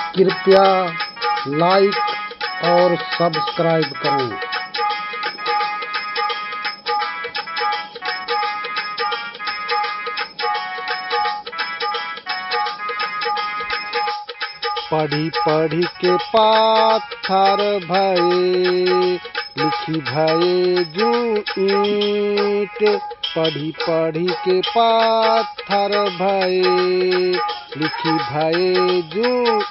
कृपया लाइक और सब्सक्राइब करें। पढ़ी पढ़ी के पाथर भये, लिखी भये जू ईंट। पढ़ी पढ़ी के पाथर भये, लिखी भये जू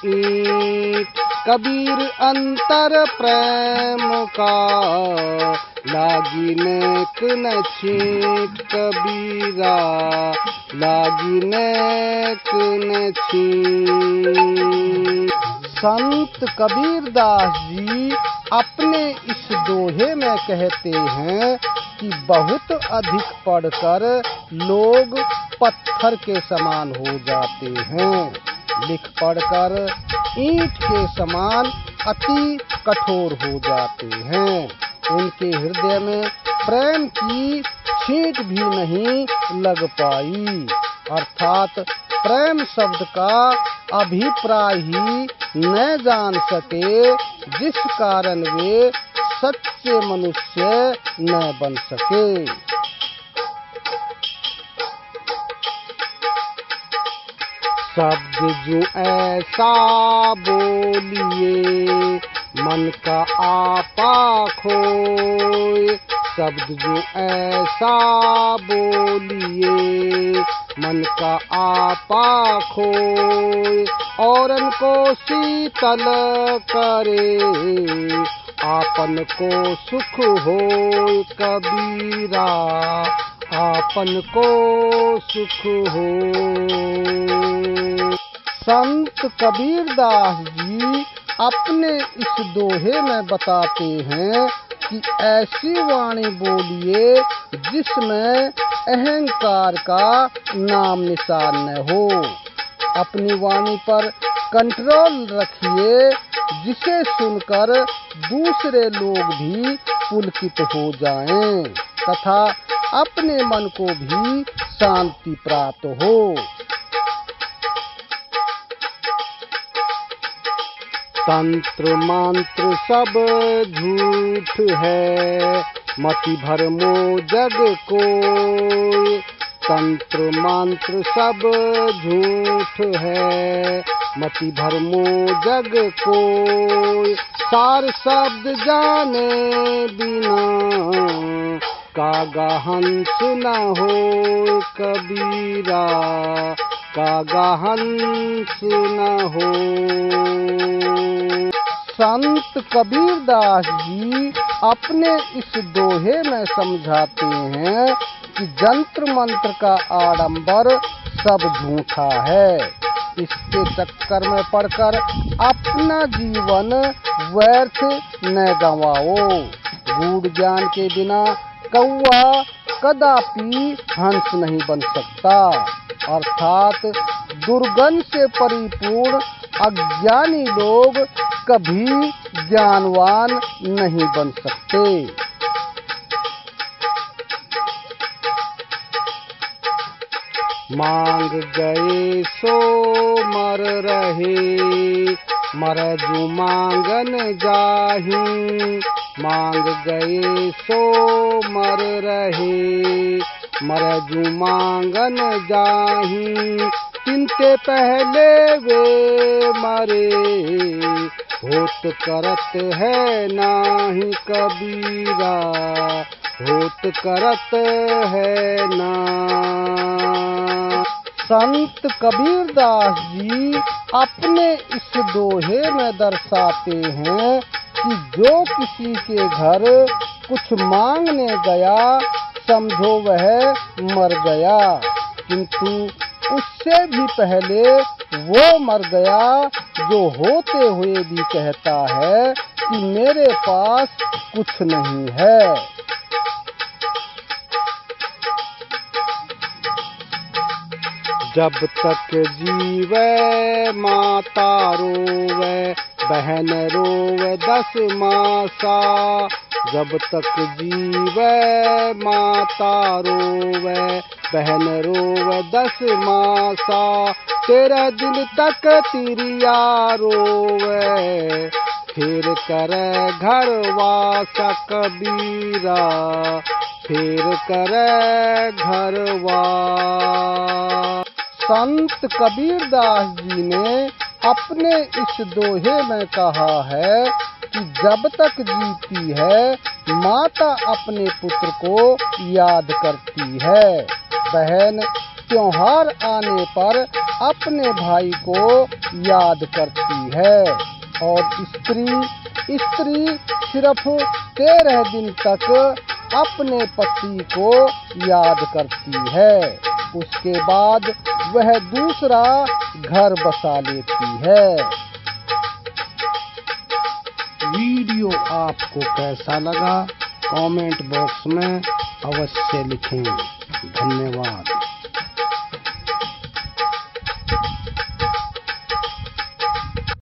ईंट। कबीर अंतर प्रेम का, लागी नेक न छींट। कबीरा लागी नेक न छींट। संत कबीर दास जी अपने इस दोहे में कहते हैं कि बहुत अधिक पढ़कर लोग पत्थर के समान हो जाते हैं, लिख पढ़कर ईंट के समान अति कठोर हो जाते हैं। उनके हृदय में प्रेम की छींट भी नहीं लग पाई, अर्थात प्रेम शब्द का अभिप्राय ही न जान सके, जिस कारण वे सच्चे मनुष्य न बन सके। शब्द जो ऐसा बोलिए, मन का आपा खोए। शब्द जो ऐसा बोलिए, मन का आपा खोए। औरन को शीतल करे, आपन को सुख होए। कबीरा आपन को सुख हो। संत कबीर दास जी अपने इस दोहे में बताते हैं कि ऐसी वाणी बोलिए जिसमें अहंकार का नाम निशान न हो। अपनी वाणी पर कंट्रोल रखिए, जिसे सुनकर दूसरे लोग भी पुलकित हो जाएं तथा अपने मन को भी शांति प्राप्त हो। तंत्र मंत्र सब झूठ है, मति भरमो जग कोय। तंत्र मंत्र सब झूठ है, मति भरमो जग कोय। सार शब्द जाने बिना, कागा हंस न हो। कबीरा कागा हंस न हो। संत कबीर दास जी अपने इस दोहे में समझाते हैं कि जंत्र मंत्र का आडंबर सब झूठा है। इसके चक्कर में पड़कर अपना जीवन व्यर्थ न गंवाओ। गूढ़ ज्ञान के बिना कौवा कदापि हंस नहीं बन सकता, अर्थात दुर्गंध से परिपूर्ण अज्ञानी लोग कभी ज्ञानवान नहीं बन सकते। मांग गए सो मर रहे, मरजू मांगन जाही। मांग गए सो मर रहे, मरजू मांगन जाही। तिनते पहले वे मरे, होत करत है नाही। कबीरा होत करत है ना। संत कबीर दास जी अपने इस दोहे में दर्शाते हैं कि जो किसी के घर कुछ मांगने गया, समझो वह मर गया, किंतु उससे भी पहले वो मर गया जो होते हुए भी कहता है कि मेरे पास कुछ नहीं है। जब तक जीवे माता रोवे, बहन रोवे 10 मासा। जब तक जीवे माता रोवे, बहन रोवे 10 मासा, 13 दिन तक तिरिया रोवे, फिर करे घर वासा कबीरा, फिर करे घर वास। संत कबीरदास जी ने अपने इस दोहे में कहा है कि जब तक जीती है माता अपने पुत्र को याद करती है, बहन त्योहार आने पर अपने भाई को याद करती है, और स्त्री सिर्फ 13 दिन तक अपने पति को याद करती है। उसके बाद वह दूसरा घर बसा लेती है। वीडियो आपको कैसा लगा कमेंट बॉक्स में अवश्य लिखें। धन्यवाद।